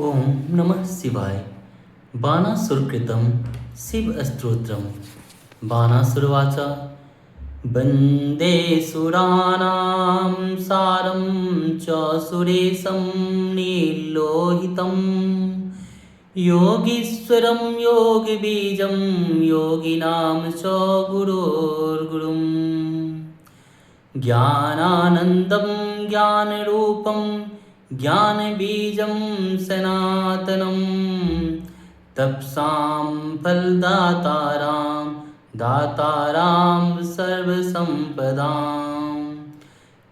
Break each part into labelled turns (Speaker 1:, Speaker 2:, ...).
Speaker 1: ओम नमः शिवाय। बाणासुरकृतं शिवस्तोत्रम्। बाणासुरवाच वन्दे सुराणां सारं च सुरेशं नीलोहितं योगीश्वरं योगबीजं योगिनां च गुरोर्गुरुम् ज्ञानानन्दं ज्ञानरूपं ज्ञानबीजं सनातनं तप्सां फलदातारां दातारां सर्वसम्पदां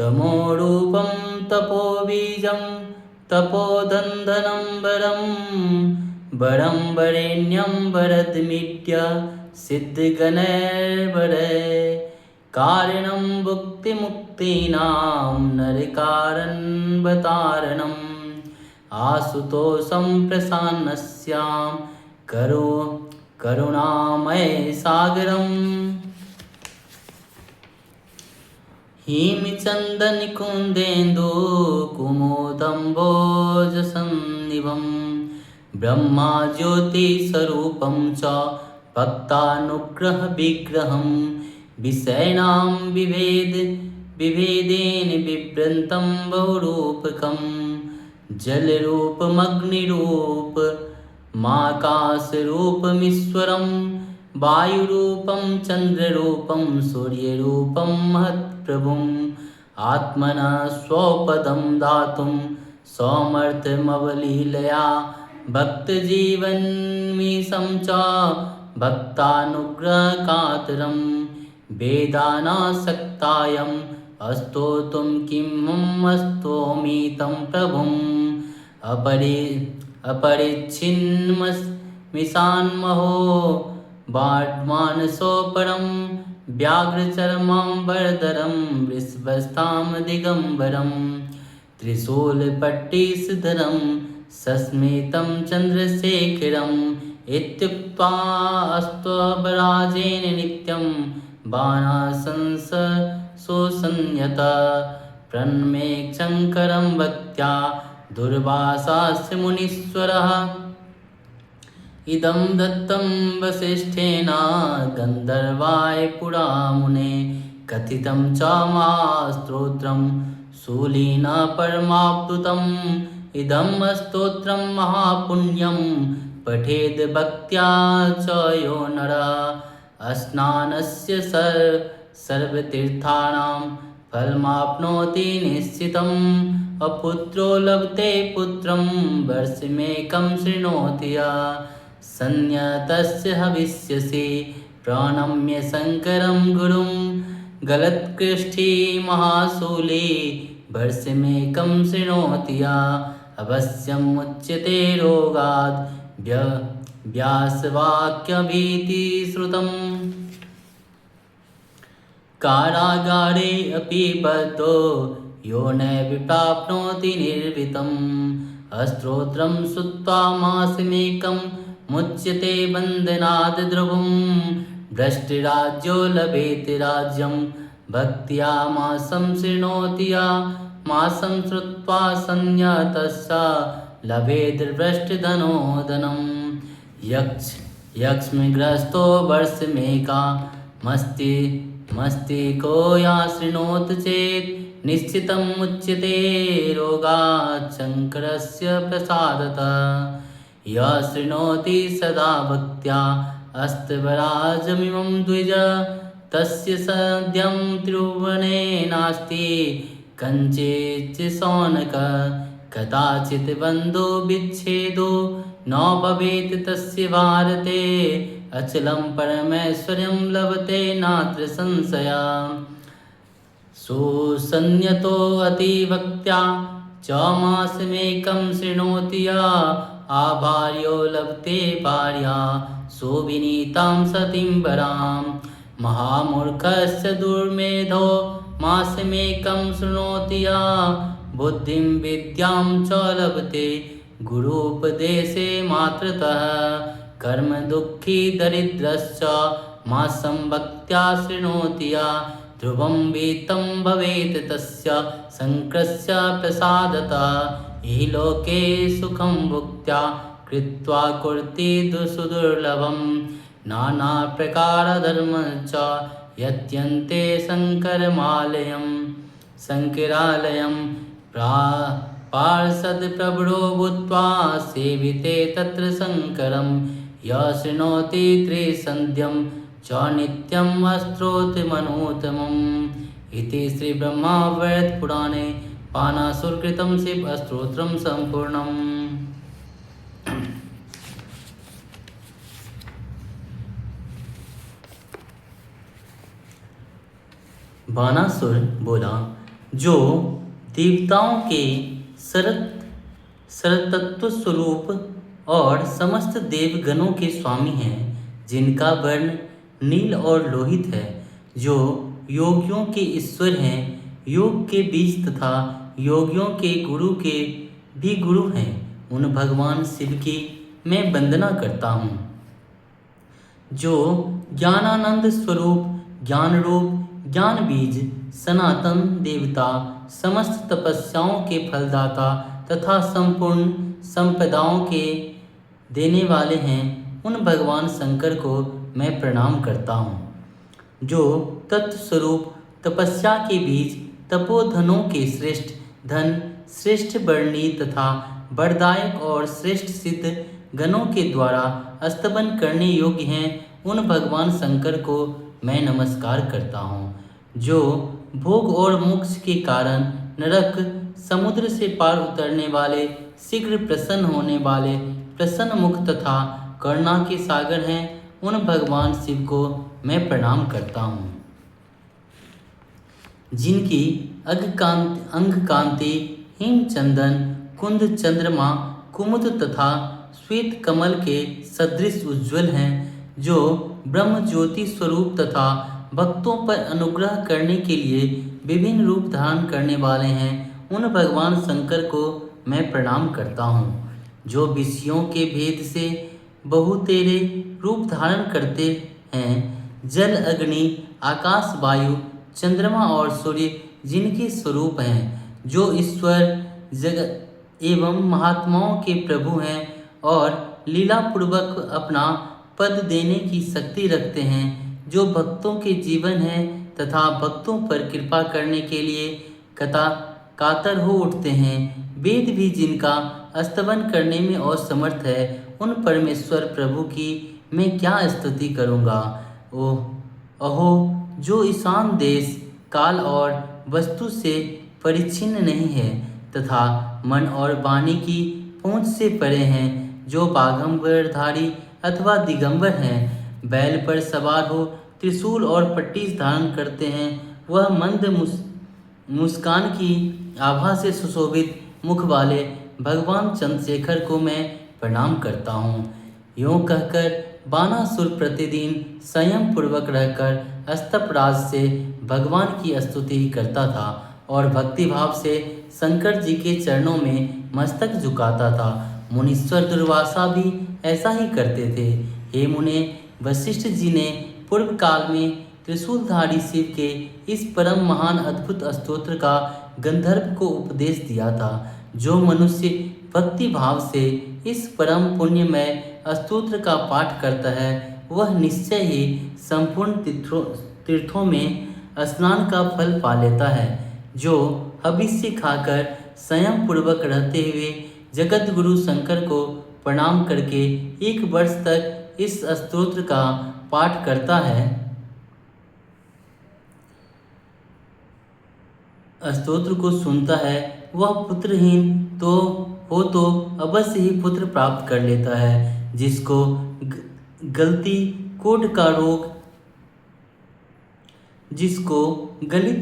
Speaker 1: तमोरूपं तपोबीजं तपोदन्दनं वरं वरं वरेण्यं वरदमीड्य सिद्धगणैर्वरै कारणं भुक्तिमुक्तीनां नरकारणवतारणम् आशुतोषं प्रसन्नस्यां करुणामयसागरम् हिमचन्दनिकुन्देन्दु कुमुदम्बोजसन्निभं ब्रह्मज्योतिस्वरूपं च भक्तानुग्रहविग्रहं विषयाणां विभेदेन बिभ्रन्तं बहुरूपकं जलरूपमग्निरूपमाकाशरूपमीश्वरं वायुरूपं चन्द्ररूपं सूर्यरूपं महत्प्रभुम् आत्मना स्वपदं दातुं समर्थमवलीलया भक्तजीवन्मीशं च भक्तानुग्रहकातरं वेदानासक्तायम् स्तोतुं किमहं स्तोमि तं प्रभुम् अपरिच्छिन्नमिषान्महो बाड्मानसोपरं व्याघ्रचर्माम्बरधरं वृषभस्थां दिगम्बरं त्रिशूलपट्टीसधरं सस्मितं चन्द्रशेखरम् इत्युक्त्वा अस्तवराजेन नित्यं बाणासंसंयत प्रणमे शङ्करं भक्त्या दुर्वासास्य मुनीश्वरः इदं दत्तं वसिष्ठेन गन्धर्वाय पुरामुने कथितं च महास्तोत्रं शूलिना परमाप्लुतम् इदं स्तोत्रं महापुण्यं पठेद् भक्त्या च यो नरः स्नानस्य सर्वतीर्थानां फलमाप्नोति निश्चितम् अपुत्रो लभते पुत्रं वर्षमेकं शृणोति यः संयतस्य हविष्यसि प्रणम्य शङ्करं गुरुं गलत्कृष्ठी महाशूले वर्षमेकं शृणोति यः अवश्यमुच्यते रोगाद् व्यासवाक्यभीतिश्रुतम् कारागारे अपि बद्धो यो नैव प्राप्नोति निर्वितं स्तोत्रं श्रुत्वा मासमेकं मुच्यते बन्धनाद् ध्रुवं भ्रष्टराज्यो लभेत् राज्यं भक्त्या मासं शृणोति यः मासं श्रुत्वा संयतस्य लभेद् भ्रष्टधनोदनं यक्ष्मग्रस्तो वर्षमेका मस्तिको या शृणोति चेत् निश्चितं मुच्यते रोगात् शङ्करस्य प्रसादतः यः शृणोति सदा भक्त्या अस्तवराजमिमं द्विज तस्य सद्यं त्रिभुवने नास्ति कञ्चित् शौनक कदाचित् बन्धो विच्छेदो न भवेत् तस्य भारते अचलं परमैश्वर्यं लभते नात्र संशयः सुसंयतो अतिभक्त्या च मासमेकं शृणोति यः आभार्यो लभते भार्या सुविनीतां सतीं वरां महामूर्खस्य दुर्मेधो मासमेकं शृणोति यः बुद्धिं विद्यां च लभते गुरूपदेशे मात्रतः कर्म दुःखी दरिद्रश्च मासं भक्त्या शृणोति यः ध्रुवं वीतं भवेत् तस्य शङ्करस्य प्रसादतः हि लोके सुखं भुक्त्या कृत्वा कुर्ते सुदुर्लभं नानाप्रकारधर्मञ्च यत्यन्ते शङ्करालयं पार्षदप्रभुरो भूत्वा सेविते तत्र शङ्करं य शृणोति त्रिसन्ध्यं च नित्यम् अस्तोत्रमनूत्तमम् इति श्रीब्रह्मवैवर्तपुराणे बाणासुरकृतं शिवस्तोत्रं सम्पूर्णम्। बाणासुर बोला, जो देवताओं के सरतत्व स्वरूप और समस्त देवगणों के स्वामी हैं, जिनका वर्ण नील और लोहित है, जो योगियों के ईश्वर हैं, योग के बीज तथा योगियों के भी गुरु हैं, उन भगवान शिव की मैं वंदना करता हूँ। जो ज्ञानानंद स्वरूप, ज्ञान रूप, ज्ञान बीज, सनातन देवता, समस्त तपस्याओं के फलदाता तथा संपूर्ण संपदाओं के देने वाले हैं, उन भगवान शंकर को मैं प्रणाम करता हूँ। जो तत्स्वरूप, तपस्या के बीज, तपोधनों के श्रेष्ठ धन, श्रेष्ठ वर्णी तथा वरदायक और श्रेष्ठ सिद्ध गणों के द्वारा स्तवन करने योग्य हैं, उन भगवान शंकर को मैं नमस्कार करता हूँ। जो भोग और मोक्ष के कारण नरक, समुद्र से पार उतरने वाले, शीघ्र प्रसन्न होने वाले, प्रसन्न मुख तथा करुणा के सागर हैं, उन भगवान शिव को मैं प्रणाम करता हूँ। जिनकी अंग कांति हिमचंदन, कुंद, चंद्रमा, कुमुद तथा श्वेत कमल के सदृश उज्ज्वल हैं, जो ब्रह्म ज्योति स्वरूप तथा भक्तों पर अनुग्रह करने के लिए विभिन्न रूप धारण करने वाले हैं, उन भगवान शंकर को मैं प्रणाम करता हूँ। जो विषयों के भेद से बहुतेरे रूप धारण करते हैं, जल, अग्नि, आकाश, वायु, चंद्रमा और सूर्य जिनके स्वरूप हैं, जो ईश्वर, जगत एवं महात्माओं के प्रभु हैं और लीला पूर्वक अपना पद देने की शक्ति रखते हैं, जो भक्तों के जीवन है तथा भक्तों पर कृपा करने के लिए कातर हो उठते हैं। वेद भी जिनका स्तवन करने में असमर्थ है, उन परमेश्वर प्रभु की मैं क्या स्तुति करूँगा। अहो, जो ईशान देश, काल और वस्तु से परिच्छिन्न नहीं है तथा मन और वाणी की पहुँच से परे हैं, जो बागंबरधारी अथवा दिगंबर हैं, बैल पर सवार हो, त्रिशूल और पट्टीस धारण करते हैं, वह मंद मुस्कान की आभा से सुशोभित मुख वाले भगवान चंद्रशेखर को मैं प्रणाम करता हूँ। यूँ कहकर बाणासुर प्रतिदिन संयम पूर्वक रहकर स्तपराज से भगवान की स्तुति करता था और भक्तिभाव से शंकर जी के चरणों में मस्तक झुकाता था। मुनीश्वर दुर्वासा भी ऐसा ही करते थे। हे मुने, वशिष्ठ जी ने पूर्व काल में त्रिशूलधारी शिव के इस परम महान अद्भुत स्तोत्र का गंधर्व को उपदेश दिया था। जो मनुष्य भक्ति भाव से इस परम पुण्यमय स्तोत्र का पाठ करता है, वह निश्चय ही संपूर्ण तीर्थों में स्नान का फल पा लेता है। जो हविष्य खाकर संयम पूर्वक रहते हुए जगत गुरु शंकर को प्रणाम करके 1 वर्ष तक इस स्तोत्र का पाठ करता है, स्तोत्र को सुनता है, वह पुत्रहीन तो अवश्य ही पुत्र प्राप्त कर लेता है। जिसको गलित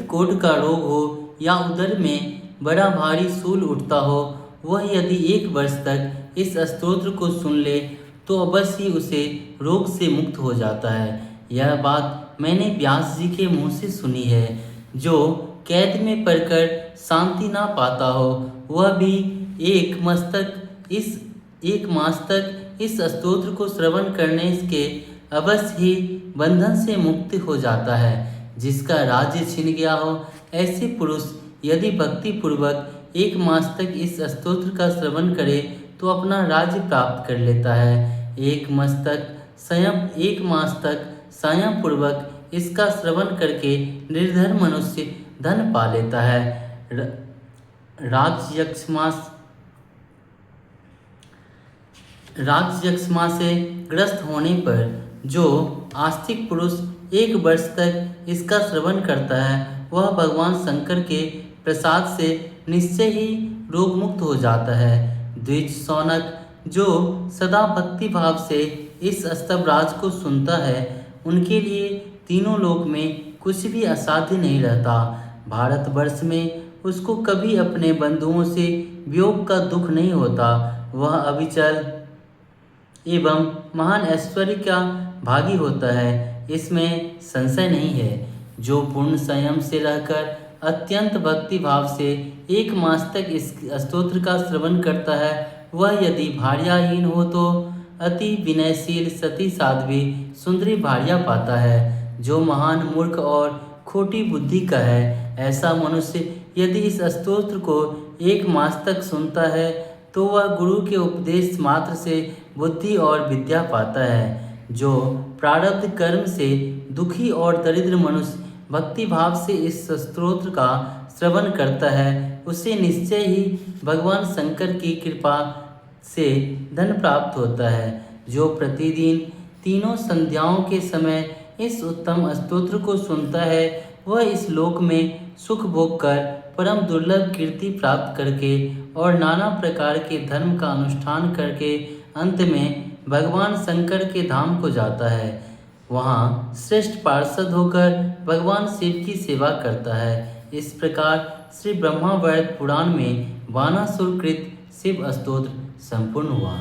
Speaker 1: कोढ़ का रोग हो या उदर में बड़ा भारी शूल उठता हो, वह यदि 1 वर्ष तक इस स्तोत्र को सुन ले तो अवश्य ही उसे रोग से मुक्त हो जाता है। यह बात मैंने व्यास जी के मुँह से सुनी है। जो कैद में पड़कर शांति ना पाता हो, वह भी 1 मास तक इस स्तोत्र को श्रवण करने के अवश्य ही बंधन से मुक्त हो जाता है। जिसका राज्य छिन गया हो, ऐसे पुरुष यदि भक्ति पूर्वक एक मास तक इस स्तोत्र का श्रवण करे तो अपना राज्य प्राप्त कर लेता है। एक मास तक संयम पूर्वक इसका श्रवण करके निर्धन मनुष्य धन पा लेता है। राजयक्ष्मा से ग्रस्त होने पर जो आस्तिक पुरुष 1 वर्ष तक इसका श्रवण करता है वह भगवान शंकर के प्रसाद से निश्चय ही रोग मुक्त हो जाता है। द्विज शौनक जो सदा भक्ति भाव से इस स्तवराज को सुनता है उनके लिए तीनों लोक में कुछ भी असाध्य नहीं रहता। भारतवर्ष में उसको कभी अपने बंधुओं से वियोग का दुख नहीं होता। वह अविचल एवं महान ऐश्वर्य का भागी होता है, इसमें संशय नहीं है। जो पूर्ण संयम से रहकर अत्यंत भक्ति भाव से 1 मास तक इस स्तोत्र का श्रवण करता है वह यदि भार्याहीन हो तो अति विनयशील सती साध्वी सुंदरी भार्या पाता है। जो महान मूर्ख और खोटी बुद्धि का है ऐसा मनुष्य यदि इस स्तोत्र को 1 मास तक सुनता है तो वह गुरु के उपदेश मात्र से बुद्धि और विद्या पाता है। जो प्रारब्ध कर्म से दुखी और दरिद्र मनुष्य भक्ति भाव से इस स्तोत्र का श्रवण करता है उसे निश्चय ही भगवान शंकर की कृपा से धन प्राप्त होता है। जो प्रतिदिन तीनों संध्याओं के समय इस उत्तम स्तोत्र को सुनता है वह इस लोक में सुख भोग कर परम दुर्लभ कीर्ति प्राप्त करके और नाना प्रकार के धर्म का अनुष्ठान करके अंत में भगवान शंकर के धाम को जाता है। वहाँ श्रेष्ठ पार्षद होकर भगवान शिव की सेवा करता है। इस प्रकार श्री ब्रह्मावर्त पुराण में बानासुर कृत शिव स्तोत्र संपूर्ण हुआ।